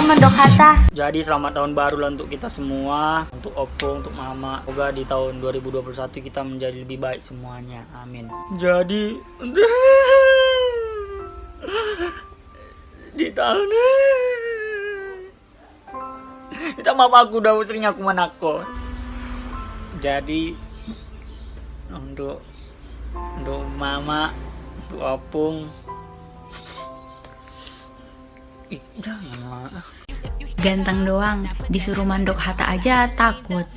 Mandok Hatta. Jadi selamat tahun baru lah untuk kita semua, untuk Oppo, untuk Mama. Semoga di tahun 2021 kita menjadi lebih baik semuanya. Amin. Jadi di tahun minta maaf, aku udah sering aku menakut. Jadi untuk Mama, untuk Opung, jangan lah. Ganteng doang, disuruh Mandok Hatta aja takut.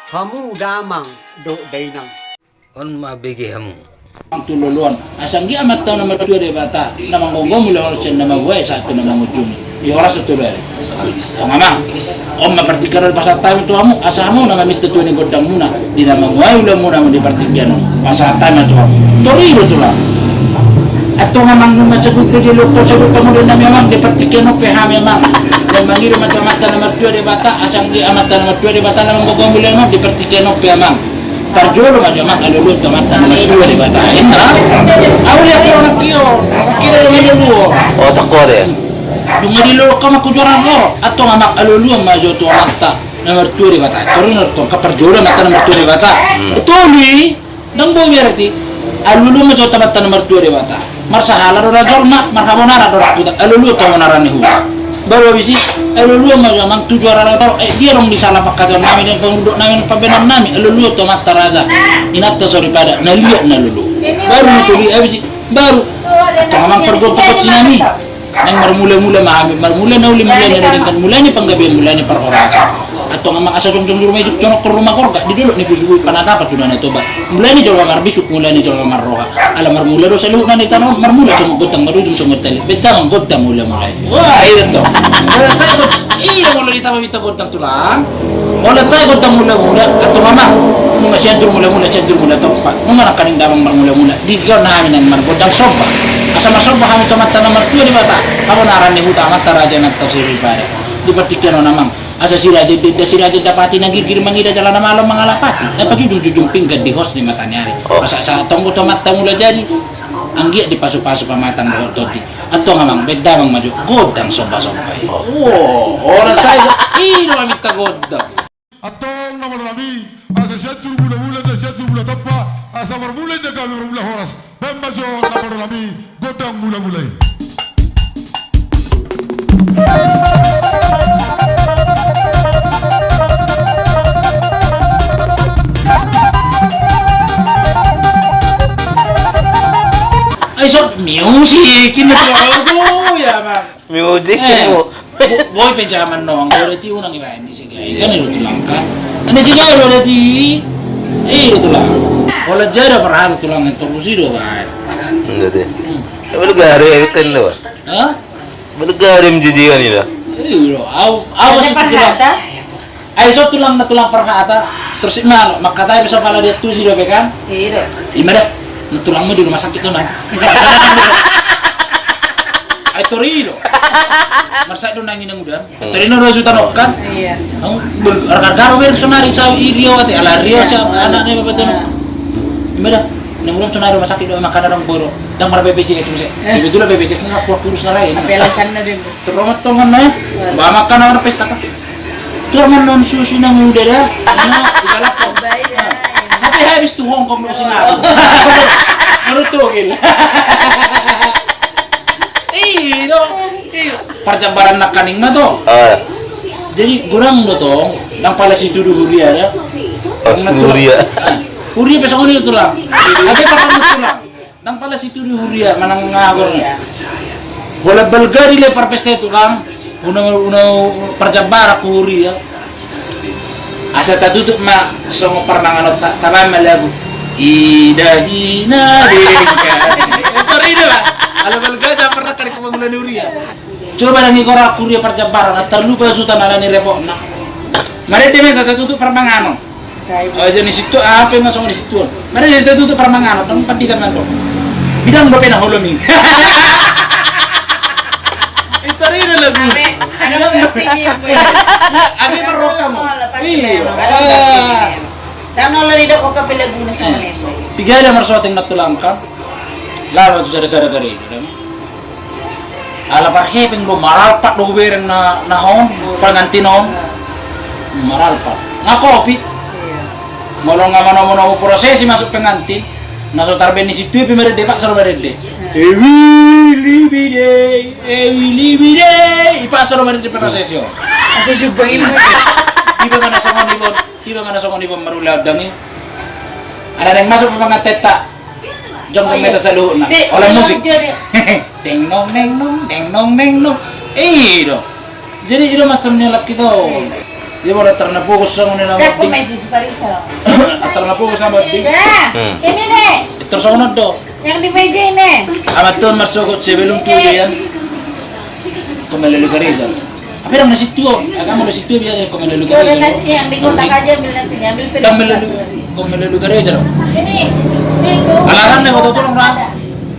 Kamu damang dok dainang. On mabege hamu. Tululuan. Asam dia amat tahu nama dua dia bata. Nama ngomong mulai orang nama gue satu nama ujung. Di orang satu dari. Mama, om mempertikan dari pasar tahu itu kamu. Asamu nama itu tuh ini godang muna. Di nama gue udah muna mau dipertikan. Pasar tahu itu kamu. Tori itu lah. Atau memang rumah sebut di loko sebut kamu dan memang dipertikan PH memang. Dan manggil mata-mata nama dua dia bata. Asam dia amat nama dua dia bata. Nama ngomong mulai mau dipertikan PH memang. Tarjolo aja mak alulu teman-teman dua di batain ha aku lihat orang kio kira yang dulu Oh takut ya? dunga di lolo kama ku juara loro atau ngamak alulu maju tu mata nomor 2 di batain turun to kaperjolo mata nomor 2 di batain itu ni nang bo berarti alulu maju tempat nomor 2 di batain marsa halaro rajol mak marhabonara dorak alulu to monarane hu baru habis alulu maju mang tu juara loro dia dong disalah pakai nami dan penduduk nami pabenam nami alulu to mata raja inatta sorry pada naliat nalulu baru itu dia habis baru to mang pergo to nami nang marmula-mula mahami marmula nauli mula na dengan mula ni panggabian mula ni perorasa atau ngamang asa jong rumah hidup jono ke rumah korga di dulu ni busui panata apa sudah na toba mula ni jolga marbisuk mula ni jolga marroha ala marmula do salu na ni tanong marmula sama gotang baru sama tel betang gotang mula wah itu to wala saya mula di tama bita gotang tulang wala saya gotang mula atau mama mga sentur mula topa mga nakaning damang marmula di ko na amin ang margodang soba asa masoba kami tomata nomor 2 di bata kamu naran ni huta mata raja na tasiri pada di partikan namang asa si raja dapati nagir mangida jalan malam mangalapati dapat jujung pinggan di host ni matanya hari asa sa tonggo tomata mula jadi anggia di pasu-pasu pamatan toti atau ngamang beda mang maju godang soba-soba orang saya ino minta godang atong nomor rami asa satu bulan dan satu bulan tepat asa berbulan dan kami berbulan horas pembaco nomor rami godang mulai music ini tuh ya bang Music boy pejaman nong berarti unang iba ini sih kan itu tulang kan ini sih kan berarti itu tulang kalau jara perang tulang itu sih do bang enggak deh baru gare kan lo hah baru gare mjijian ini lah iya aw tulang ayo so tulang na tulang perhata terus mal makata bisa kalau dia tuh sih do kan iya gimana tulang mo di rumah sakit doon ay Torino marsa doon nangin ang udan Torino rosu tanok kan iya bergargaro ber sonari sa Rio ate ala Rio sa anak ni babato gimana nang ulam sonari rumah sakit doon makana ng boro dang para BPJS mo siya ibigula BPJS na kurus na rin Apelasan na din. turomat tongan na ba makana ng pesta ka turoman non sushi ng udara ano ikalap ko happy habis to Hong Kong no sinado marutugil perjabaran nak kaning mah to jadi kurang do to nang pala si Dudu Huria ya Huria pesang ini tulang ada pakai tulang nang pala si Dudu Huria manang ngagor bola Bulgari le pesta tulang una perjabara ku Huria asa tatutup ma songo parmangan tabam lagu ida hina deka torino ba ala Bulgari pernah kali kemangulan Huria coba lagi korak Huria perjabaran terlupa sutan ala ni repotna mari dia minta tutup permangano oh jenis itu apa yang masuk di situ mari dia tutup permangano tempat di taman tuh bidang berapa nak holomi itu Rino lagu ada meroka mo Tano lang nito ko kapilaguna sa Maneso. Pigay na marsuating natulang ka. Lalo to sa gari. Ala parhiping lo maralpat lo bereng na nahon pangantinon. Maralpat. Ngako pi. Molong nga mano proses masuk pengantin. Naso tarben ni situ pi merede pak saro merede. Ewi libide. Ipa saro merede proses yo. Asa subay mo. Tiba mana songon ibon marula dangi. Ada yang masuk ke mga teta. Jom meta sa luhut na. Oleh musik. Deng nong deng nong deng nong deng nong. Do. Jadi itu macam nyelak kita. Dia boleh ternapokus sama nila Kaya mabding. may sisparisa. Ternapokus sama mabding. Ini nih. Terus songon do. Yang di meja ini. Amat tuan masuk sebelum tu dia. Kembali lugar Apa yang nasi tuo? Agak mau nasi tuo biasa kembali lugar Boleh nasi yang di kotak aja ambil nasinya, ambil piring. Kembali lugar aja. Ini ko. Alasan nih betul tolong ram.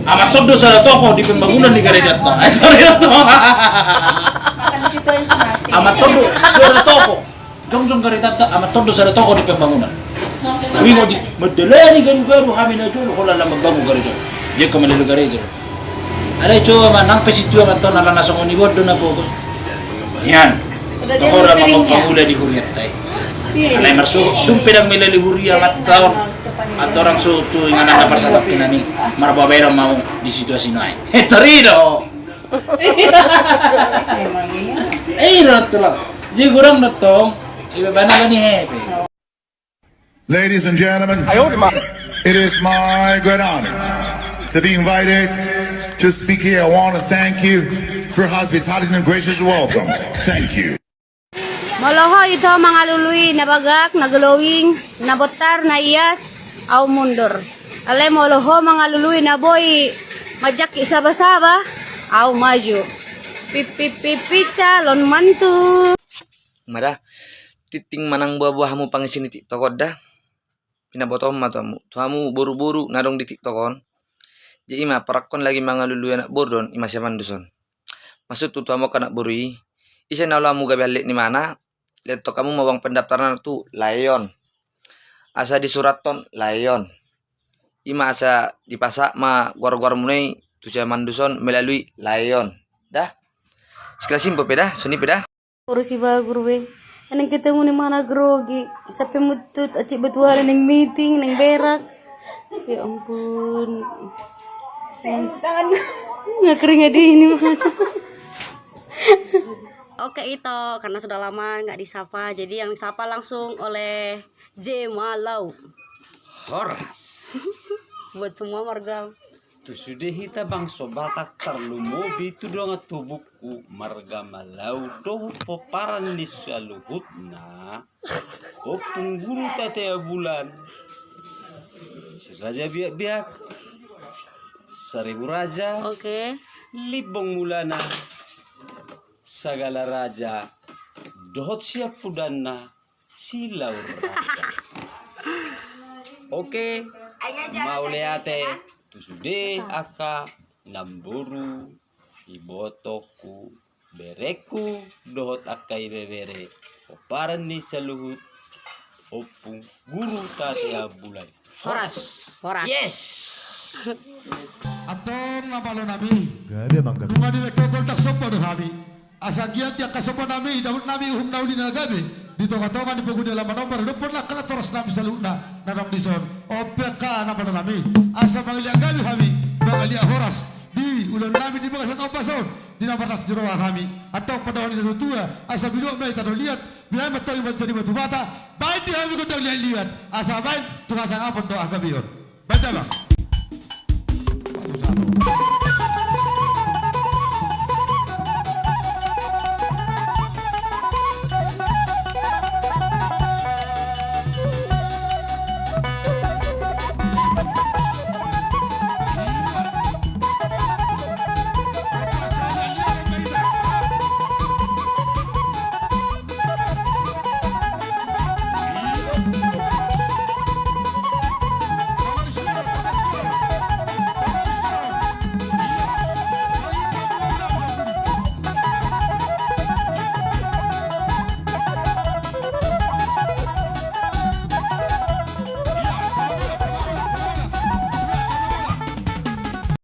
Amat todo sa toko di pembangunan di gereja to. Sorry to. Makan di situ aja nasi. Amat todo sa toko. Jong gereja to amat todo sa toko di pembangunan. Wingo di medelani garu kami na julo ko lang magbago gereja. Dia kembali lugar aja. Ada coba manang pesitu amat to na nasong ni bodo na fokus. Yan. Toko ra mapagpangula di huriat tay. Alay marso dum pedang milali huria mat kaon. At orang suto yang anak persatap kinani marbabero mau di situasi naik. Terido. Rotlo. Ji kurang natong. Iba bana ni happy. Ladies and gentlemen, it is my great honor to be invited to speak here. I want to thank you for hospitality and gracious welcome. Thank you. Moloho ito mga luluy na bagak, na glowing, na botar, na iyas, aw mundur. Alay moloho mga luluy na boy, majak isaba-saba, aw maju. Pipi calon mantu. Mada, titing manang buah-buah mo pang sini tiktokod dah. Pinabotom matamu. Tuamu buru-buru nadong di tiktokon. Jadi ima parakon lagi mga luluy anak bordon ima siaman duson. Maksud tu tuamu kanak burui. Isa naulamu gabi alik ni mana? Lihat to kamu mawang pendaftaran tu layon. Asa di suraton layon. Ima asa di pasak ma guar-guar munai tu siaman duson melalui layon. Dah. Sekelas simpo peda, suni peda. Urusi bagur we. Anong ketemu ni mana grogi. Sampai mutut, acik betualan ng meeting, ng berak. Ya ampun. Tangan. Nggak kering di ini mana. Oke itu, karena sudah lama nggak disapa, jadi yang disapa langsung oleh J Malau. Horas. Buat semua warga. Tu sudah hita bang sobatak terlumobi tu dong tubuhku marga malau do peparan di saluhut na o pengguru tate bulan si raja biak-biak 1000 raja Oke. libong mulana sagala raja dohot siap pudana silau raja. Oke, mau liate tu sudah aka namburu ibotoku bereku dohot akai bebere oparan ni saluhut opung guru tate bulan. Horas. Yes. Atong napalo nami. Gabi bang gabi. Tunga nila kokontak sopa do kami. Asagian dia kasopa nami, dapat nami uhum nauli na gabi. Dito katongan di pagod nila manombar. Dupon lang kana toros nami sa luna na nang dison. OPK napalo nami. Asa mangilia gabi kami. Mangilia horas. Di ulan nami di bakasan opason. Di nabatas jurawa kami. Atong padawan ni tutua. Asa biluak may tanong liat. Bilay matong iban jadi batu bata. Baik di kami kutang liat. Asa baik tungasang apon to agabiyon. Baca bang.